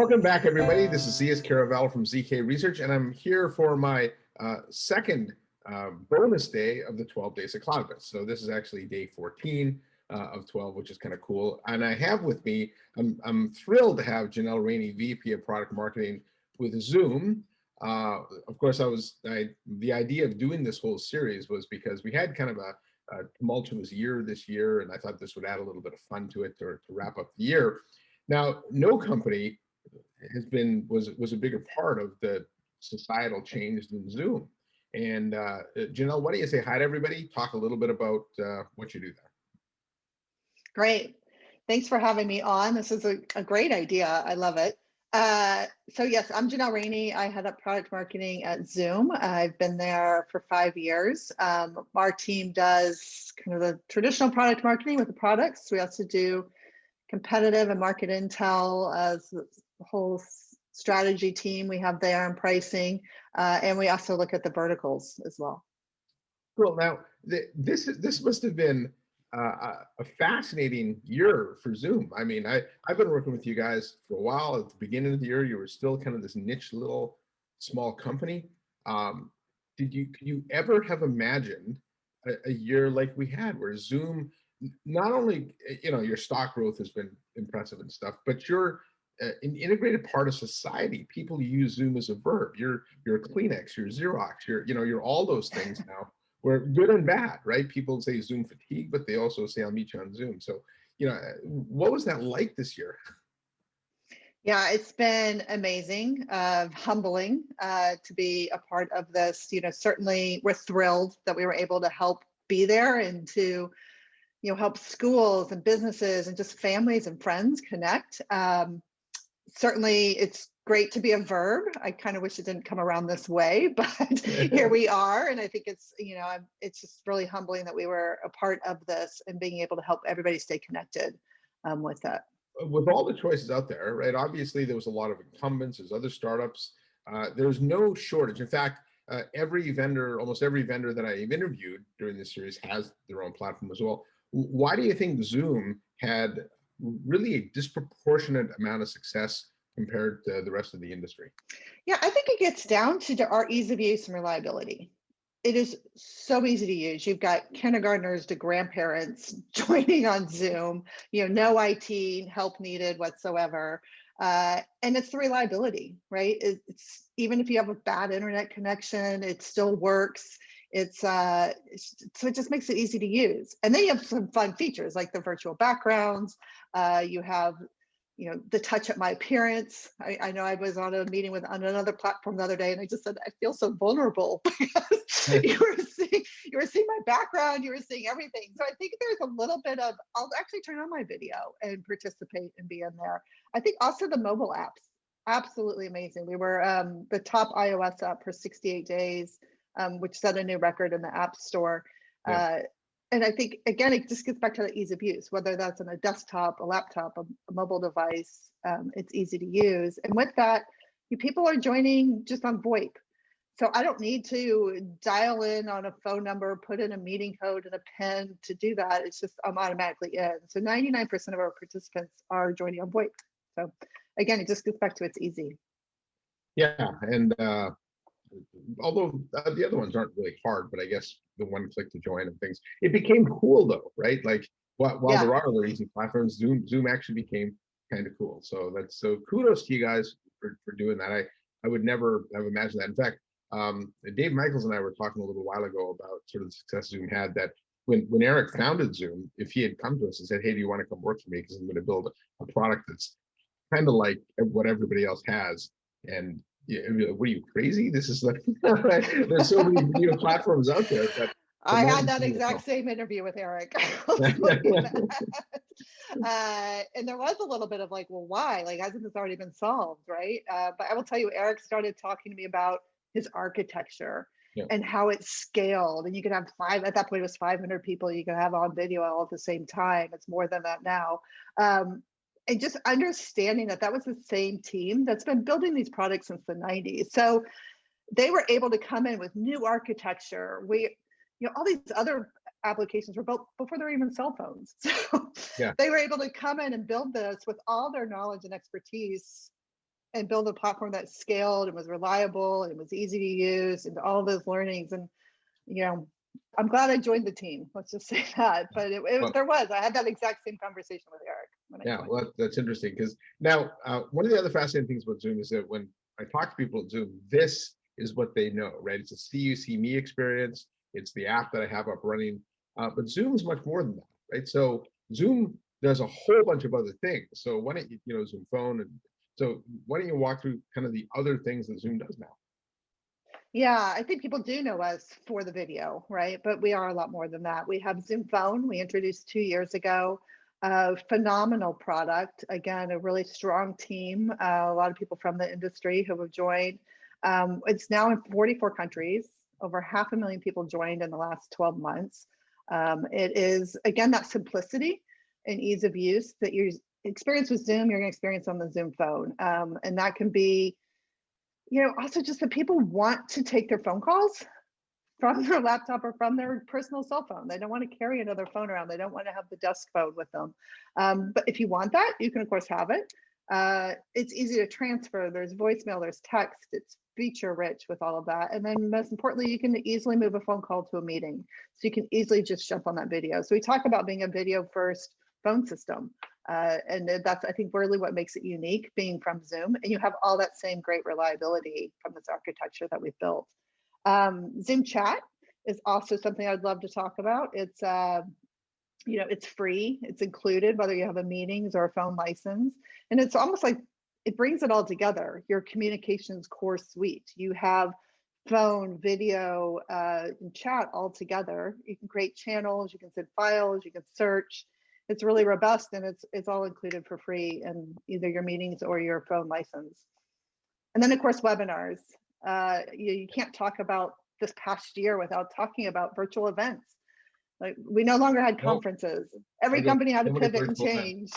Welcome back, everybody. This is Zeus Kerravala from ZK Research, and I'm here for my second bonus day of the 12 days of Cloudmas. So this is actually day 14 of 12, which is kind of cool. And I have with me, I'm thrilled to have Janelle Raney, VP of Product Marketing with Zoom. Of course, the idea of doing this whole series was because we had kind of a tumultuous year this year, and I thought this would add a little bit of fun to it to wrap up the year. Now, no company was a bigger part of the societal change than Zoom. And Janelle, why don't you say hi to everybody? Talk a little bit about what you do there. Great. Thanks for having me on. This is a great idea. I love it. So yes, I'm Janelle Raney. I head up product marketing at Zoom. I've been there for 5 years. Our team does kind of the traditional product marketing with the products. We also do competitive and market intel as the whole strategy team we have there and pricing. And we also look at the verticals as well. Cool. Now, this must have been a fascinating year for Zoom. I mean, I've been working with you guys for a while. At the beginning of the year, you were still kind of this niche little small company. Could you ever have imagined a year like we had, where Zoom, not only, your stock growth has been impressive and stuff, but you're an integrated part of society. People use Zoom as a verb. You're a Kleenex, you're Xerox, you're all those things now. We're good and bad, right? People say Zoom fatigue, but they also say I'll meet you on Zoom. So, what was that like this year? Yeah, it's been amazing, humbling to be a part of this. Certainly we're thrilled that we were able to help be there and to, help schools and businesses and just families and friends connect. Certainly it's great to be a verb. I kind of wish it didn't come around this way, but here we are. And I think it's, it's just really humbling that we were a part of this and being able to help everybody stay connected with that. With all the choices out there, right? Obviously, there was a lot of incumbents. There's other startups. There's no shortage. In fact, almost every vendor that I've interviewed during this series has their own platform as well. Why do you think Zoom had really a disproportionate amount of success compared to the rest of the industry? Yeah, I think it gets down to our ease of use and reliability. It is so easy to use. You've got kindergartners to grandparents joining on Zoom, no IT help needed whatsoever. And it's the reliability, right? It's even if you have a bad internet connection, it still works. So it just makes it easy to use. And then you have some fun features like the virtual backgrounds. You have the touch at my appearance. I know I was on a meeting on another platform the other day, and I just said, I feel so vulnerable because you were seeing my background, you were seeing everything. So I think there's a little bit of, I'll actually turn on my video and participate and be in there. I think also the mobile apps, absolutely amazing. We were the top iOS app for 68 days, which set a new record in the App Store. Yeah. And I think, again, it just gets back to the ease of use, whether that's on a desktop, a laptop, a mobile device, it's easy to use. And with that, people are joining just on VoIP. So I don't need to dial in on a phone number, put in a meeting code and a PIN to do that. It's just, I'm automatically in. So 99% of our participants are joining on VoIP. So again, it just gets back to it's easy. Yeah, and although the other ones aren't really hard, but I guess the one click to join and things, it became cool though, right? Like while there are other easy platforms, Zoom actually became kind of cool. So kudos to you guys for doing that. I would never have imagined that. In fact, Dave Michaels and I were talking a little while ago about sort of the success Zoom had, that when Eric founded Zoom, if he had come to us and said, hey, do you want to come work for me? Because I'm going to build a product that's kind of like what everybody else has. And yeah, what are you, crazy? This is like, there's so many platforms out there. But I had that exact same interview with Eric. And there was a little bit of like, well, why? Like, hasn't this already been solved, right? But I will tell you, Eric started talking to me about his architecture and how it scaled. And you could have at that point it was 500 people you could have on video all at the same time. It's more than that now. And just understanding that was the same team that's been building these products since the 90s. So they were able to come in with new architecture. All these other applications were built before there were even cell phones. So they were able to come in and build this with all their knowledge and expertise and build a platform that scaled and was reliable and was easy to use and all those learnings. And, you know, I'm glad I joined the team. Let's just say that. But Well, I had that exact same conversation with Eric when I yeah, joined. well, that's interesting because now one of the other fascinating things about Zoom is that when I talk to people at Zoom, this is what they know, right? It's a see you, see me experience. It's the app that I have up running. But Zoom is much more than that, right? So Zoom does a whole bunch of other things. So why don't you, Zoom phone, and so why don't you walk through kind of the other things that Zoom does now? Yeah, I think people do know us for the video, right? But we are a lot more than that. We have Zoom Phone, we introduced 2 years ago. A phenomenal product. Again, a really strong team. A lot of people from the industry who have joined. It's now in 44 countries. Over 500,000 people joined in the last 12 months. It is, again, that simplicity and ease of use that you experience with Zoom, you're going to experience on the Zoom Phone. And that can be, also just that people want to take their phone calls from their laptop or from their personal cell phone. They don't want to carry another phone around. They don't want to have the desk phone with them. But if you want that, you can of course have it. It's easy to transfer. There's voicemail, there's text. It's feature rich with all of that. And then most importantly, you can easily move a phone call to a meeting. So you can easily just jump on that video. So we talk about being a video first phone system. And that's, I think, really what makes it unique being from Zoom. And you have all that same great reliability from this architecture that we've built. Zoom Chat is also something I'd love to talk about. It's it's free, it's included whether you have a meetings or a phone license, and it's almost like it brings it all together. Your communications core suite. You have phone, video, and chat all together. You can create channels, you can send files, you can search. It's really robust, and it's all included for free in either your meetings or your phone license. And then of course webinars. You can't talk about this past year without talking about virtual events. Like we no longer had Well, conferences. Every company had to so many pivot and virtual events. change.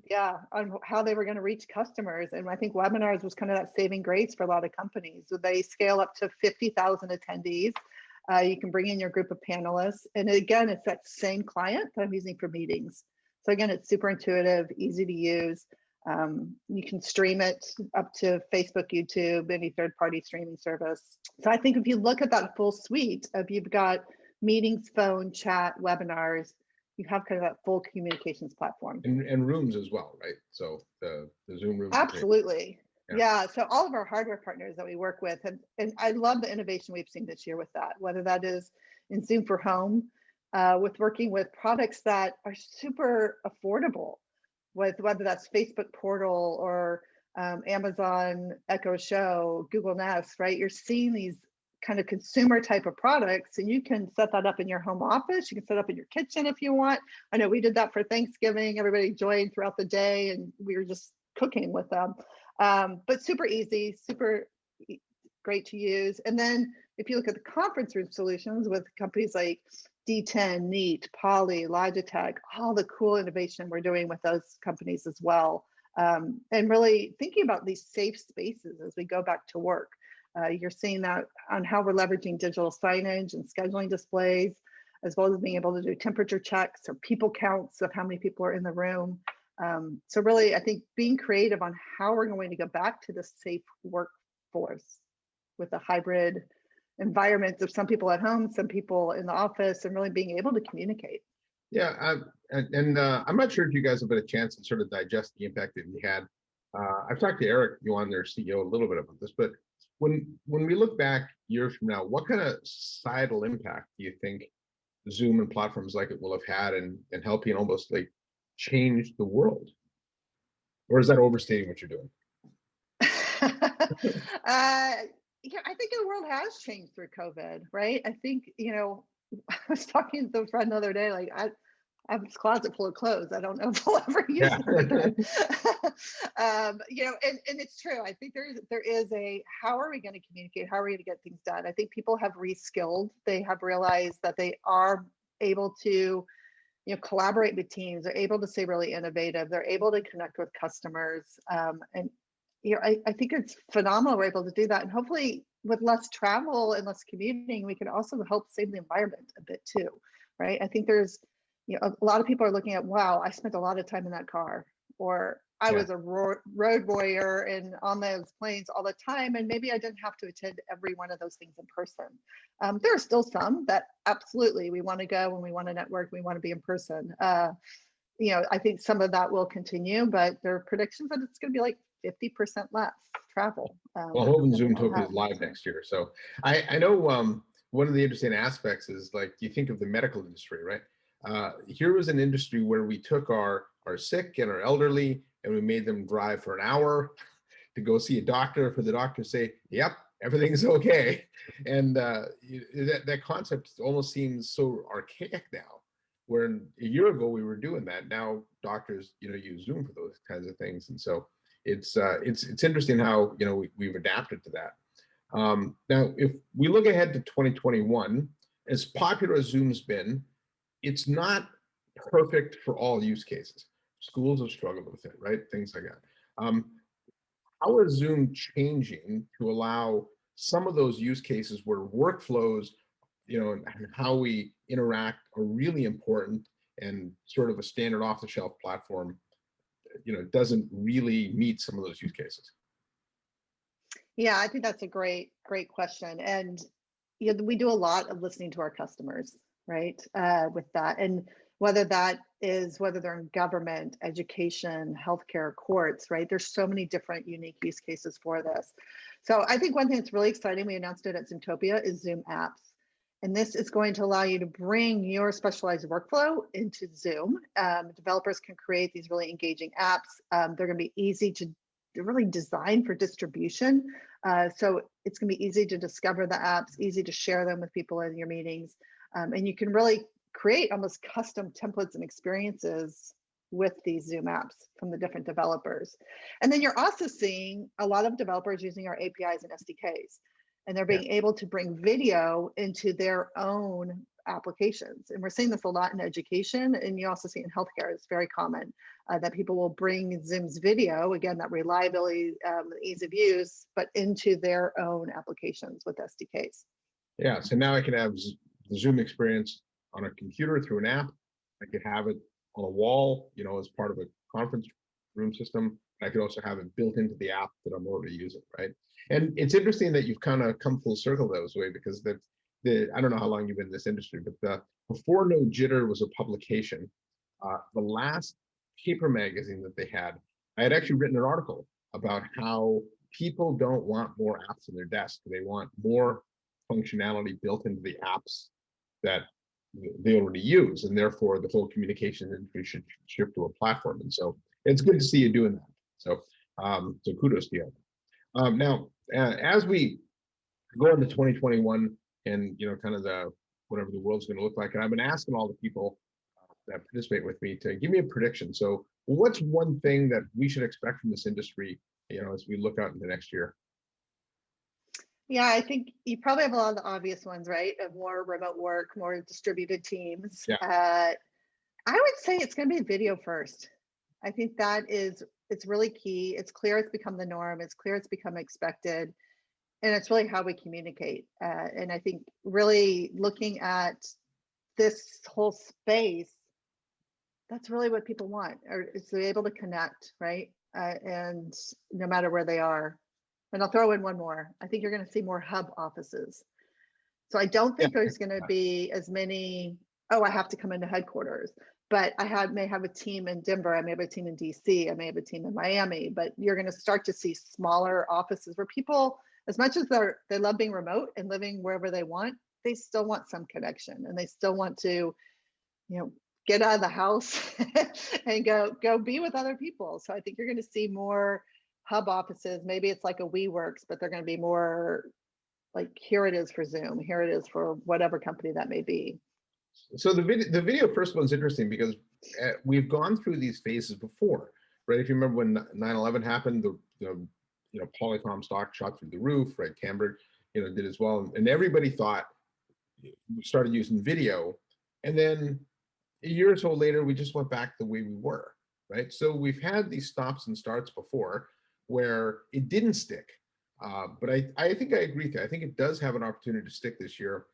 Yeah, on how they were going to reach customers. And I think webinars was kind of that saving grace for a lot of companies. So they scale up to 50,000 attendees. You can bring in your group of panelists. And again, it's that same client that I'm using for meetings. So again, it's super intuitive, easy to use. You can stream it up to Facebook, YouTube, any third-party streaming service. So I think if you look at that full suite of, you've got meetings, phone, chat, webinars, you have kind of that full communications platform. And rooms as well, right? So the Zoom rooms. Absolutely. Yeah. So all of our hardware partners that we work with, and I love the innovation we've seen this year with that, whether that is in Zoom for Home, with working with products that are super affordable, with whether that's Facebook Portal or Amazon Echo Show, Google Nest, right? You're seeing these kind of consumer type of products, and you can set that up in your home office. You can set up in your kitchen if you want. I know we did that for Thanksgiving. Everybody joined throughout the day, and we were just cooking with them. But super easy, super great to use. And then if you look at the conference room solutions with companies like D10, Neat, Poly, Logitech, all the cool innovation we're doing with those companies as well. And really thinking about these safe spaces as we go back to work. You're seeing that on how we're leveraging digital signage and scheduling displays, as well as being able to do temperature checks or people counts of how many people are in the room. So really, I think being creative on how we're going to go back to the safe workforce with a hybrid environment of some people at home, some people in the office, and really being able to communicate. Yeah, I'm not sure if you guys have had a chance to sort of digest the impact that we had. I've talked to Eric, their CEO, a little bit about this, but when we look back years from now, what kind of societal impact do you think Zoom and platforms like it will have had in helping almost like change the world? Or is that overstating what you're doing? Yeah, I think the world has changed through COVID, right? I think, I was talking to a friend the other day, like I have this closet full of clothes. I don't know if I'll ever use them again. And it's true. I think there is a, how are we going to communicate? How are we going to get things done? I think people have reskilled. They have realized that they are able to, collaborate with teams. They're able to stay really innovative. They're able to connect with customers. And I think it's phenomenal we're able to do that. And hopefully with less travel and less commuting, we can also help save the environment a bit too, right? I think there's, a lot of people are looking at, wow, I spent a lot of time in that car, or I Yeah. was a road warrior and on those planes all the time, and maybe I didn't have to attend every one of those things in person. There are still some that absolutely we want to go and we want to network, we want to be in person. I think some of that will continue, but there are predictions that it's going to be like 50% less travel. Well, hoping Than we will Zoomtopia have. is live next year. So I know one of the interesting aspects is like you think of the medical industry, right? Here was an industry where we took our sick and our elderly and we made them drive for an hour to go see a doctor for the doctor to say, yep, everything's okay. And that concept almost seems so archaic now, where a year ago we were doing that. Now doctors, use Zoom for those kinds of things. And so it's interesting how, we've adapted to that. Now, if we look ahead to 2021, as popular as Zoom's been, it's not perfect for all use cases. Schools have struggled with it, right? Things like that. How is Zoom changing to allow some of those use cases where workflows, and how we interact are really important, and sort of a standard off-the-shelf platform, doesn't really meet some of those use cases? Yeah, I think that's a great question. And we do a lot of listening to our customers, right? With that, and whether they're in government, education, healthcare, courts, right? There's so many different unique use cases for this. So I think one thing that's really exciting, we announced it at Zoomtopia, is Zoom Apps. And this is going to allow you to bring your specialized workflow into Zoom. Developers can create these really engaging apps. They're going to be easy to really design for distribution. So it's going to be easy to discover the apps, easy to share them with people in your meetings. And you can really create almost custom templates and experiences with these Zoom apps from the different developers. And then you're also seeing a lot of developers using our APIs and SDKs, and they're being able to bring video into their own applications. And we're seeing this a lot in education, and you also see it in healthcare. It's very common that people will bring Zoom's video, again, that reliability, ease of use, but into their own applications with SDKs. Yeah, so now I can have the Zoom experience on a computer through an app. I could have it on a wall, as part of a conference room system. I could also have it built into the app that I'm already using, right? And it's interesting that you've kind of come full circle that way, because I don't know how long you've been in this industry, but before No Jitter was a publication, the last paper magazine that they had, I had actually written an article about how people don't want more apps on their desk. They want more functionality built into the apps that they already use, and therefore the whole communication industry should shift to a platform. And so it's good to see you doing that. So kudos to you. Now, as we go into 2021 and kind of whatever the world's going to look like, and I've been asking all the people that participate with me to give me a prediction. So what's one thing that we should expect from this industry, as we look out into next year? Yeah, I think you probably have a lot of the obvious ones, right? Of more remote work, more distributed teams. Yeah. I would say it's going to be video first. I think it's really key. It's clear it's become the norm. It's clear it's become expected. And it's really how we communicate. And I think really looking at this whole space, that's really what people want, is to be able to connect, right? And no matter where they are. And I'll throw in one more. I think you're going to see more hub offices. So I don't think there's going to be as many, I have to come into headquarters, but may have a team in Denver, I may have a team in DC, I may have a team in Miami, but you're going to start to see smaller offices where people, as much as they love being remote and living wherever they want, they still want some connection, and they still want to, get out of the house and go be with other people. So I think you're going to see more hub offices. Maybe it's like a WeWorks, but they're going to be more like, here it is for Zoom, here it is for whatever company that may be. So the video first one's interesting because we've gone through these phases before, right? If you remember when 9/11 happened, the Polycom stock shot through the roof, right? Camber, did as well, and everybody thought we started using video, and then a year or so later, we just went back the way we were, right? So we've had these stops and starts before where it didn't stick. But I think I agree with you. I think it does have an opportunity to stick this year,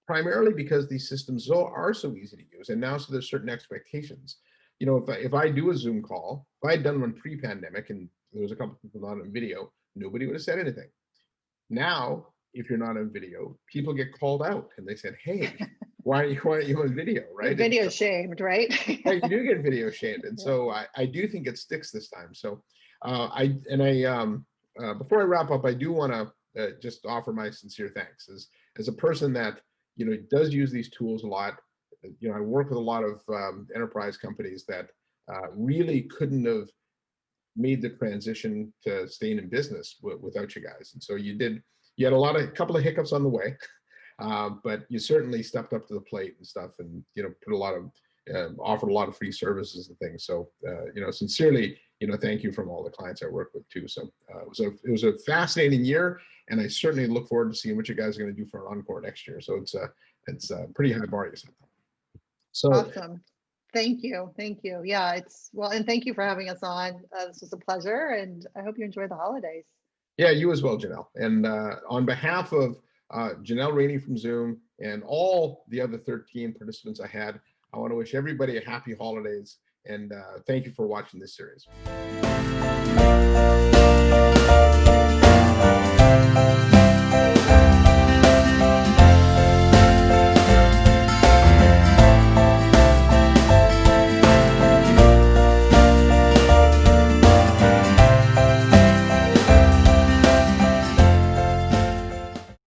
primarily because these systems are so easy to use. And now, so there's certain expectations. you know, if I do a Zoom call, if I had done one pre-pandemic and there was a couple people not on video, nobody would have said anything. Now, if you're not on video, people get called out and they said, "Hey, why aren't you on video?" Right? Video shamed, right? Right, you do get video shamed, and Yeah. so I do think it sticks this time. So before I wrap up, I do want to just offer my sincere thanks as a person that, you know, does use these tools a lot. You know, I work with a lot of enterprise companies that really couldn't have made the transition to staying in business without you guys. And so you had a couple of hiccups on the way, but you certainly stepped up to the plate and stuff, and, you know, offered a lot of free services and things. So, you know, sincerely, you know, thank you from all the clients I work with too. So it was a fascinating year, and I certainly look forward to seeing what you guys are going to do for an encore next year. So it's a pretty high bar you set. So Awesome. Thank you. Thank you. Yeah, and thank you for having us on. This was a pleasure, and I hope you enjoy the holidays. yeah, you as well, Janelle. And on behalf of Janelle Raney from Zoom and all the other 13 participants I had, I want to wish everybody a happy holidays, and thank you for watching this series.